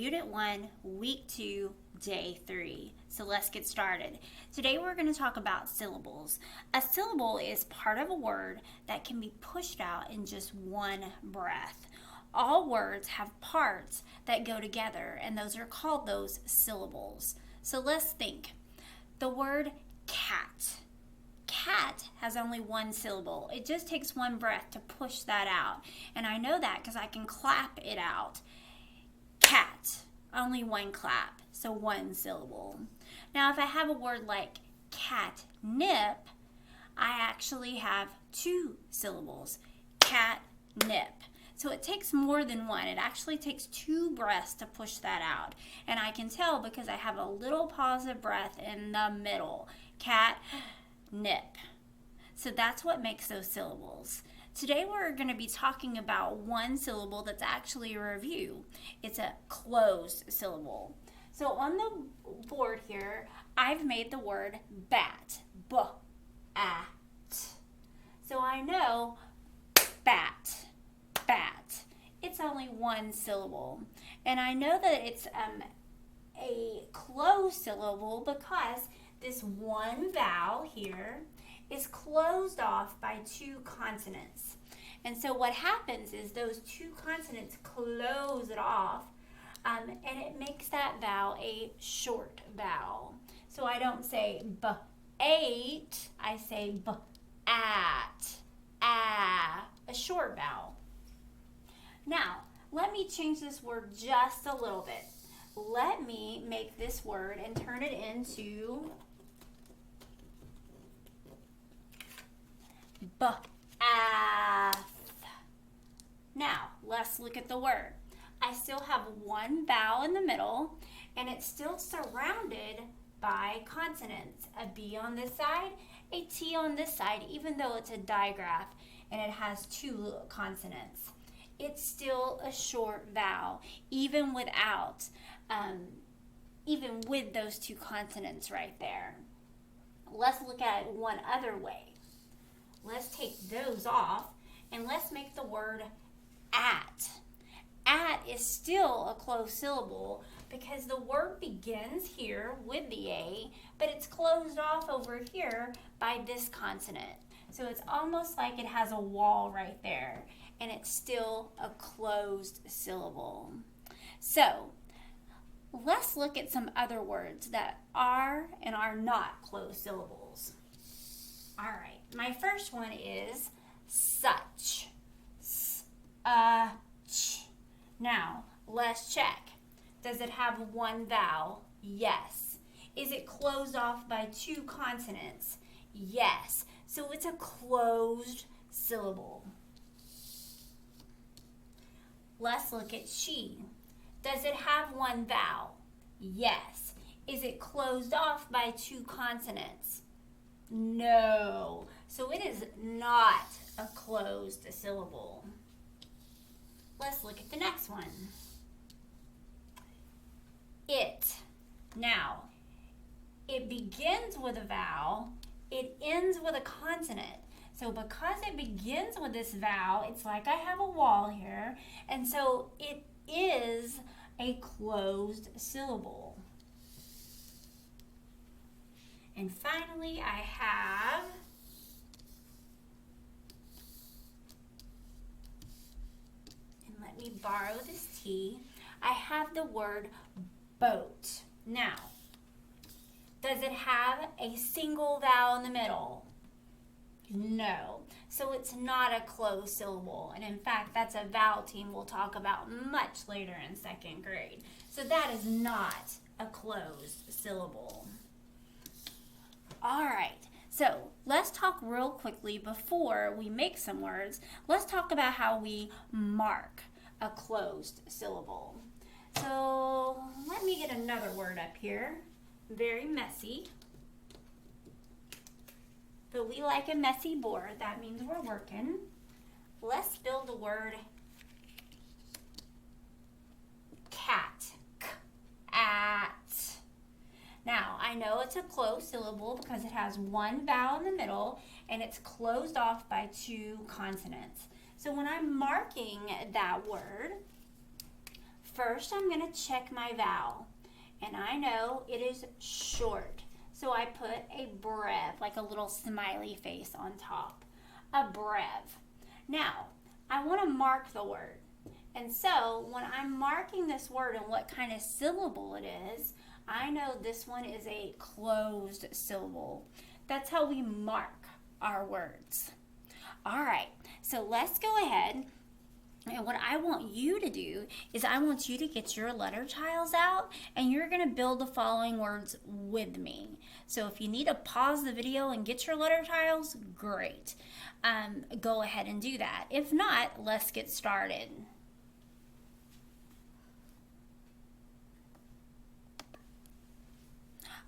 Unit 1, Week 2, Day 3. So let's get started. Today we're going to talk about syllables. A syllable is part of a word that can be pushed out in just one breath. All words have parts that go together, and those are called those syllables. So let's think. The word cat. Cat has only one syllable. It just takes one breath to push that out. And I know that because I can clap it out. Cat, only one clap, so one syllable. Now if I have a word like catnip, I actually have two syllables. Catnip. So it takes more than one. It actually takes two breaths to push that out. And I can tell because I have a little pause of breath in the middle. Catnip. So that's what makes those syllables. Today we're going to be talking about one syllable that's actually a review. It's a closed syllable. So on the board here, I've made the word bat. B-at. So I know bat. Bat. It's only one syllable. And I know that it's a closed syllable because this one vowel here is closed off by two consonants. And so what happens is those two consonants close it off, and it makes that vowel a short vowel. So I don't say b-ate, I say b-at, a short vowel. Now, let me change this word just a little bit. Let me make this word and turn it into bath. Now, let's look at the word. I still have one vowel in the middle, and it's still surrounded by consonants. A B on this side, a T on this side, even though it's a digraph and it has two consonants. It's still a short vowel, even with those two consonants right there. Let's look at it one other way. Let's take those off and let's make the word at. At is still a closed syllable because the word begins here with the A, but it's closed off over here by this consonant. So it's almost like it has a wall right there, and it's still a closed syllable. So let's look at some other words that are and are not closed syllables. All right. My first one is such. S-a-ch. Now, let's check. Does it have one vowel? Yes. Is it closed off by two consonants? Yes. So it's a closed syllable. Let's look at she. Does it have one vowel? Yes. Is it closed off by two consonants? No. So it is not a closed syllable. Let's look at the next one. It. Now, it begins with a vowel. It ends with a consonant. So because it begins with this vowel, it's like I have a wall here. And so it is a closed syllable. And finally, I have let me borrow this T. I have the word boat. Now, does it have a single vowel in the middle? No. So it's not a closed syllable. And in fact, that's a vowel team we'll talk about much later in second grade. So that is not a closed syllable. All right. So let's talk real quickly before we make some words. Let's talk about how we mark a closed syllable. So let me get another word up here. Very messy. But we like a messy board. That means we're working. Let's spell the word cat. At. Now, I know it's a closed syllable because it has one vowel in the middle and it's closed off by two consonants. So when I'm marking that word, First, I'm going to check my vowel. And I know it is short. So I put a brev, like a little smiley face on top. A brev. Now, I want to mark the word. And so, when I'm marking this word and what kind of syllable it is, I know this one is a closed syllable. That's how we mark our words. All right, so let's go ahead. And what I want you to do is I want you to get your letter tiles out and you're going to build the following words with me. So if you need to pause the video and get your letter tiles, great. Go ahead and do that. If not, let's get started.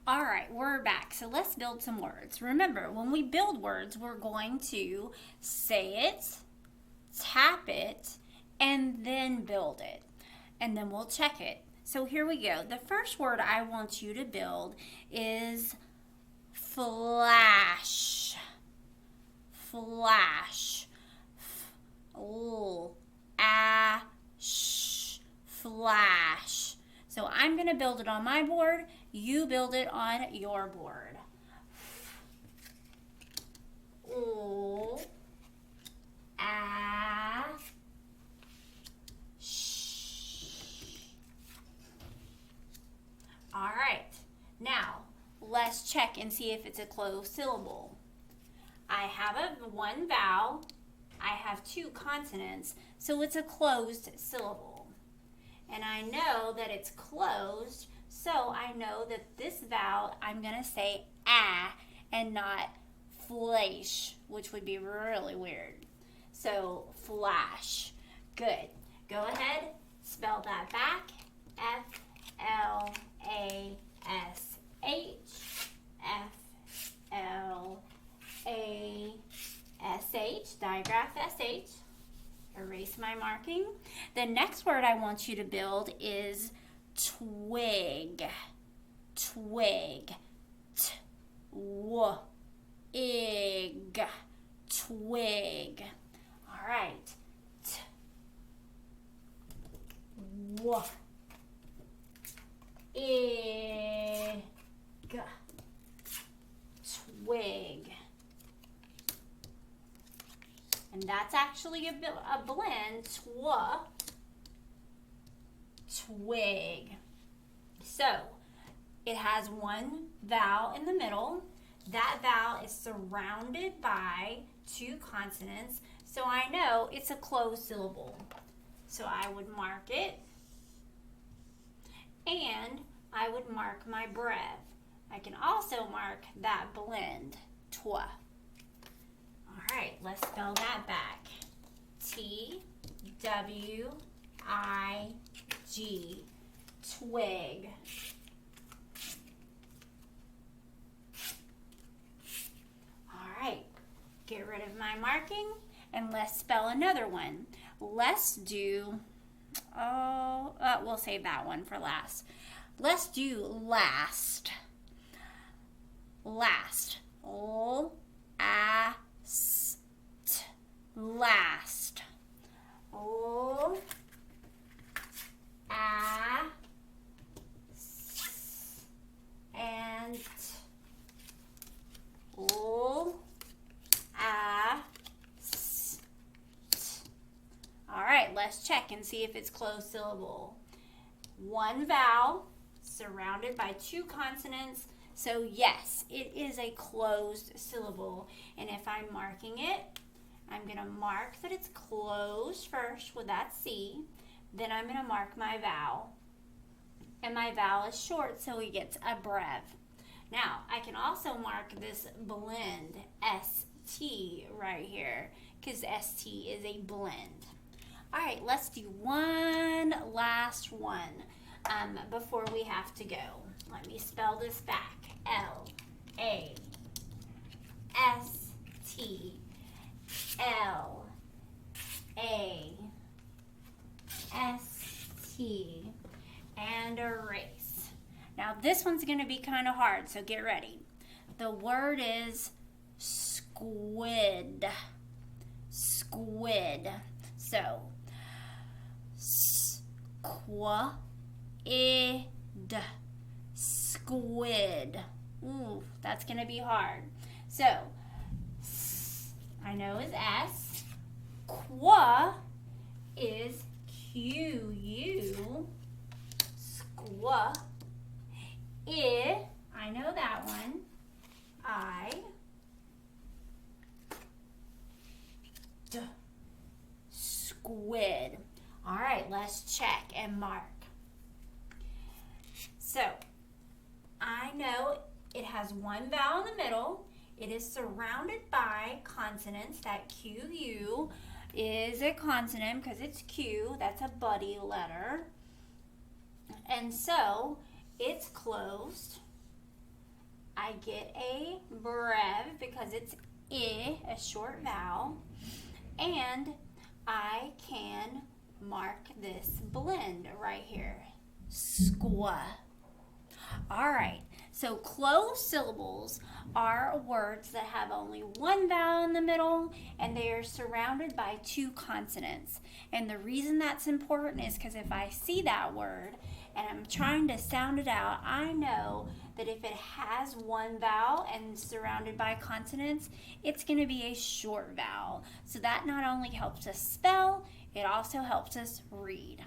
All right, we're back. So let's build some words. Remember, when we build words, we're going to say it, tap it, and then build it. And then we'll check it. So here we go. The first word I want you to build is flash. Flash. Flash. So I'm going to build it on my board. You build it on your board. All right, now let's check and see if it's a closed syllable. I have one vowel, I have two consonants, so it's a closed syllable. And I know that it's closed, so I know that this vowel, I'm going to say ah and not flash, which would be really weird. So flash. Good. Go ahead, spell that back. F-L-A-S-H. F-L-A-S-H. Digraph S-H. Erase my marking. The next word I want you to build is twig. Twig. T-w-ig. Twig. All right. T-w-ig. Twig. And that's actually a blend. Twig. So, it has one vowel in the middle. That vowel is surrounded by two consonants. So I know it's a closed syllable. So I would mark it. And I would mark my brev. I can also mark that blend. Twa. All right, let's spell that back. T-W-I-G. Twig. All right, get rid of my marking and let's spell another one. Let's do, we'll save that one for last. Let's do last. Last. L-A-S-T. Last. O-A-S and O-A-S. All right, let's check and see if it's closed syllable. One vowel surrounded by two consonants. So yes, it is a closed syllable. And if I'm marking it, I'm going to mark that it's closed first with that C. Then I'm going to mark my vowel. And my vowel is short, so it gets a brev. Now, I can also mark this blend, ST, right here, because ST is a blend. All right, let's do one last one before we have to go. Let me spell this back. L-A-S-T. L-A-S-T. And erase. Now this one's going to be kind of hard, so get ready. The word is squid. Squid. So, Squid. Squid. Ooh, that's going to be hard. So, I know is S. Qua is Q-U. Squa. I know that one. I. D. Squid. All right, let's check and mark. So, I know it has one vowel in the middle. It is surrounded by consonants. That Q-U is a consonant because it's Q. That's a buddy letter. And so, it's closed. I get a brev because it's I, a short vowel. And I can mark this blend right here. Squa. All right, so closed syllables are words that have only one vowel in the middle and they are surrounded by two consonants. And the reason that's important is because if I see that word and I'm trying to sound it out, I know that if it has one vowel and surrounded by consonants, it's going to be a short vowel. So that not only helps us spell, it also helps us read.